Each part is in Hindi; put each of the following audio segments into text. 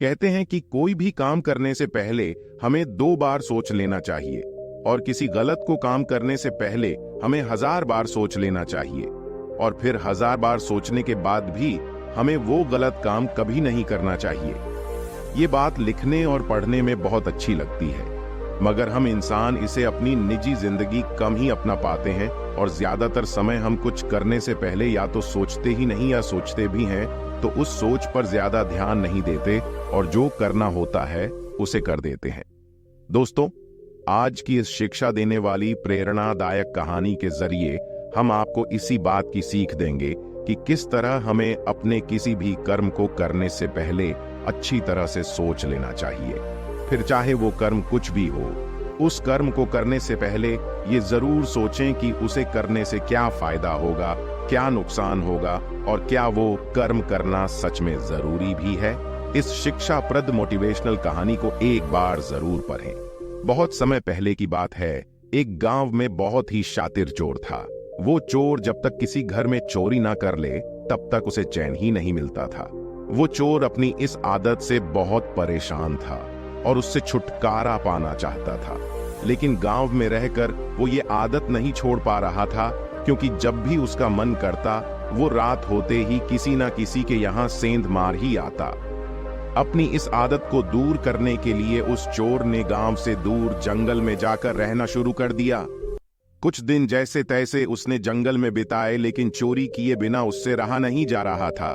कहते हैं कि कोई भी काम करने से पहले हमें 2 बार सोच लेना चाहिए और किसी गलत को काम करने से पहले हमें 1000 बार सोच लेना चाहिए और फिर 1000 बार सोचने के बाद भी हमें वो गलत काम कभी नहीं करना चाहिए। ये बात लिखने और पढ़ने में बहुत अच्छी लगती है, मगर हम इंसान इसे अपनी निजी जिंदगी कम ही अपना पाते हैं और ज्यादातर समय हम कुछ करने से पहले या तो सोचते ही नहीं या सोचते भी हैं तो उस सोच पर ज्यादा ध्यान नहीं देते और जो करना होता है उसे कर देते हैं। दोस्तों, आज की इस शिक्षा देने वाली प्रेरणादायक कहानी के जरिए हम आपको इसी बात की सीख देंगे कि किस तरह हमें अपने किसी भी कर्म को करने से पहले अच्छी तरह से सोच लेना चाहिए। फिर चाहे वो कर्म कुछ भी हो, उस कर्म को करने से पहले ये जरूर सोचें कि उसे करने से क्या फायदा होगा, क्या नुकसान होगा और क्या वो कर्म करना सच में जरूरी भी है। इस शिक्षाप्रद मोटिवेशनल कहानी को एक बार जरूर पढ़ें। बहुत समय पहले की बात है, एक गांव में बहुत ही शातिर चोर था। वो चोर जब तक किसी घर में चोरी ना कर ले तब तक उसे चैन ही नहीं मिलता था। वो चोर अपनी इस आदत से बहुत परेशान था और उससे छुटकारा पाना चाहता था, लेकिन गांव में रहकर वो ये आदत नहीं छोड़ पा रहा था, क्योंकि जब भी उसका मन करता वो रात होते ही किसी ना किसी के यहाँ सेंध मार ही आता। अपनी इस आदत को दूर करने के लिए उस चोर ने गांव से दूर जंगल में जाकर रहना शुरू कर दिया। कुछ दिन जैसे तैसे उसने जंगल में बिताए, लेकिन चोरी किए बिना उससे रहा नहीं जा रहा था।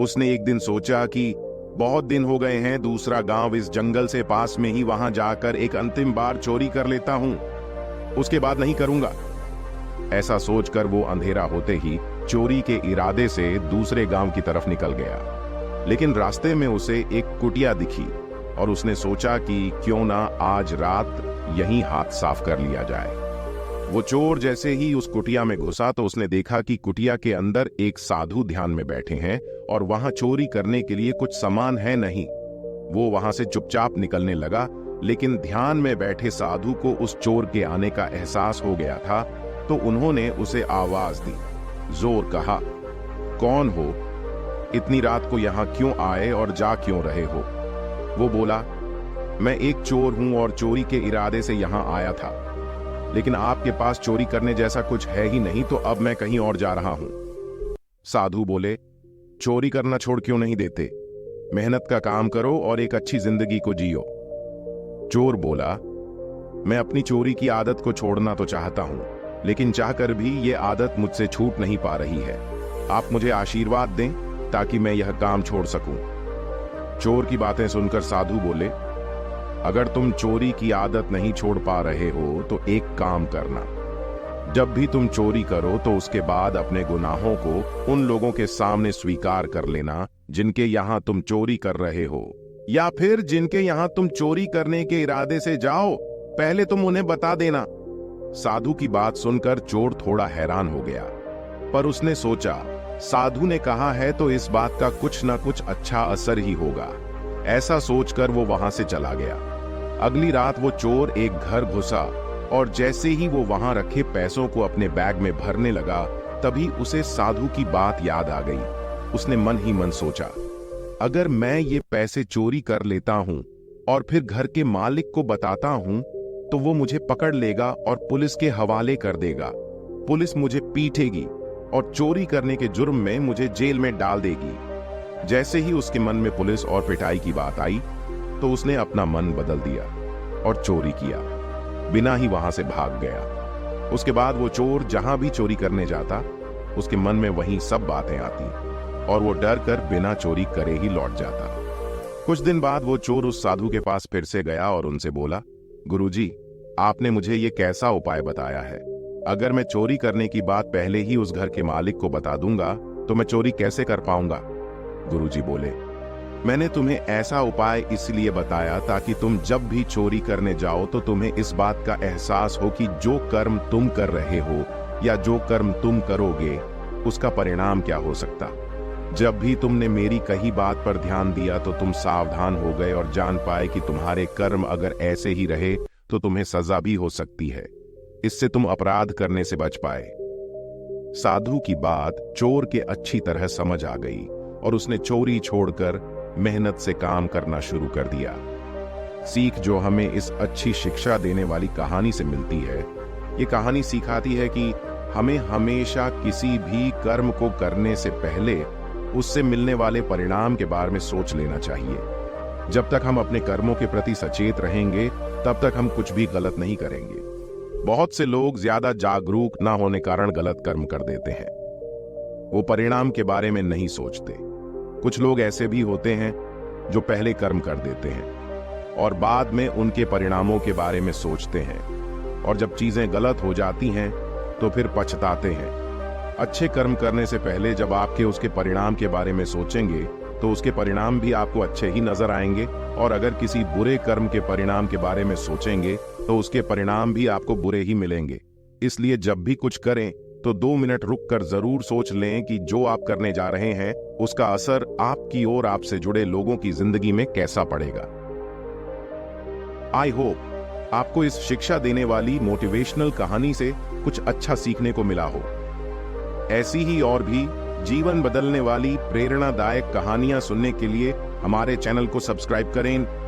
उसने एक दिन सोचा कि बहुत दिन हो गए हैं, दूसरा गांव इस जंगल से पास में ही, वहां जाकर एक अंतिम बार चोरी कर लेता हूं, उसके बाद नहीं करूंगा। ऐसा सोचकर वो अंधेरा होते ही चोरी के इरादे से दूसरे गांव की तरफ निकल गया। लेकिन रास्ते में उसे एक कुटिया दिखी और उसने सोचा कि क्यों ना आज रात यहीं हाथ साफ कर लिया जाए। वो चोर जैसे ही उस कुटिया में घुसा तो उसने देखा कि कुटिया के अंदर एक साधु ध्यान में बैठे हैं और वहां चोरी करने के लिए कुछ सामान है नहीं। वो वहां से चुपचाप निकलने लगा, लेकिन ध्यान में बैठे साधु को उस चोर के आने का एहसास हो गया था, तो उन्होंने उसे आवाज दी, जोर कहा, कौन हो? इतनी रात को यहाँ क्यों आए और जा क्यों रहे हो? वो बोला, मैं एक चोर हूं और चोरी के इरादे से यहाँ आया था, लेकिन आपके पास चोरी करने जैसा कुछ है ही नहीं, तो अब मैं कहीं और जा रहा हूं। साधु बोले, चोरी करना छोड़ क्यों नहीं देते? मेहनत का काम करो और एक अच्छी जिंदगी को जियो। चोर बोला, मैं अपनी चोरी की आदत को छोड़ना तो चाहता हूं, लेकिन चाहकर भी ये आदत मुझसे छूट नहीं पा रही है। आप मुझे आशीर्वाद दें ताकि मैं यह काम छोड़ सकूं। चोर की बातें सुनकर साधु बोले, अगर तुम चोरी की आदत नहीं छोड़ पा रहे हो तो एक काम करना, जब भी तुम चोरी करो तो उसके बाद अपने गुनाहों को उन लोगों के सामने स्वीकार कर लेना जिनके यहाँ तुम चोरी कर रहे हो, या फिर जिनके यहाँ तुम चोरी करने के इरादे से जाओ, पहले तुम उन्हें बता देना। साधु की बात सुनकर चोर थोड़ा हैरान हो गया, पर उसने सोचा साधु ने कहा है तो इस बात का कुछ ना कुछ अच्छा असर ही होगा। ऐसा सोचकर वो वहां से चला गया। अगली रात वो चोर एक घर घुसा और जैसे ही वो वहां रखे पैसों को अपने बैग में भरने लगा, तभी उसे साधु की बात याद आ गई। उसने मन ही मन सोचा, अगर मैं ये पैसे चोरी कर लेता हूं और फिर घर के मालिक को बताता हूं तो वो मुझे पकड़ लेगा और पुलिस के हवाले कर देगा। पुलिस मुझे पीटेगी और चोरी करने के जुर्म में मुझे जेल में डाल देगी। जैसे ही उसके मन में पुलिस और पिटाई की बात आई तो उसने अपना मन बदल दिया और चोरी किया, बिना ही वहां से भाग गया। उसके बाद वो चोर जहां भी चोरी करने जाता, उसके मन में वही सब बातें आती और वो डर कर बिना चोरी करे ही लौट जाता। कुछ दिन बाद वो चोर उस साधु के पास फिर से गया और उनसे बोला, गुरुजी, आपने मुझे ये कैसा उपाय बताया है? अगर मैं चोरी करने की बात पहले ही उस घर के मालिक को बता दूंगा तो मैं चोरी कैसे कर पाऊंगा? गुरुजी बोले, मैंने तुम्हें ऐसा उपाय इसलिए बताया ताकि तुम जब भी चोरी करने जाओ तो तुम्हें इस बात का एहसास हो कि जो कर्म तुम कर रहे हो या जो कर्म तुम करोगे उसका परिणाम क्या हो सकता। जब भी तुमने मेरी कही बात पर ध्यान दिया तो तुम सावधान हो गए और जान पाए कि तुम्हारे कर्म अगर ऐसे ही रहे तो तुम्हें सजा भी हो सकती है। इससे तुम अपराध करने से बच पाए। साधु की बात चोर के अच्छी तरह समझ आ गई और उसने चोरी छोड़कर मेहनत से काम करना शुरू कर दिया। सीख जो हमें इस अच्छी शिक्षा देने वाली कहानी से मिलती है, ये कहानी सिखाती है कि हमें हमेशा किसी भी कर्म को करने से पहले उससे मिलने वाले परिणाम के बारे में सोच लेना चाहिए। जब तक हम अपने कर्मों के प्रति सचेत रहेंगे, तब तक हम कुछ भी गलत नहीं करेंगे। बहुत से लोग ज्यादा जागरूक ना होने कारण गलत कर्म कर देते हैं। वो परिणाम के बारे में नहीं सोचते। कुछ लोग ऐसे भी होते हैं जो पहले कर्म कर देते हैं और बाद में उनके परिणामों के बारे में सोचते हैं, और जब चीजें गलत हो जाती हैं तो फिर पछताते हैं। अच्छे कर्म करने से पहले जब आपके उसके परिणाम के बारे में सोचेंगे तो उसके परिणाम भी आपको अच्छे ही नजर आएंगे, और अगर किसी बुरे कर्म के परिणाम के बारे में सोचेंगे तो उसके परिणाम भी आपको बुरे ही मिलेंगे। इसलिए जब भी कुछ करें तो 2 मिनट रुक कर जरूर सोच लें कि जो आप करने जा रहे हैं उसका असर आपकी और आपसे जुड़े लोगों की जिंदगी में कैसा पड़ेगा। आई होप आपको इस शिक्षा देने वाली मोटिवेशनल कहानी से कुछ अच्छा सीखने को मिला हो। ऐसी ही और भी जीवन बदलने वाली प्रेरणादायक कहानियां सुनने के लिए हमारे चैनल को सब्सक्राइब करें।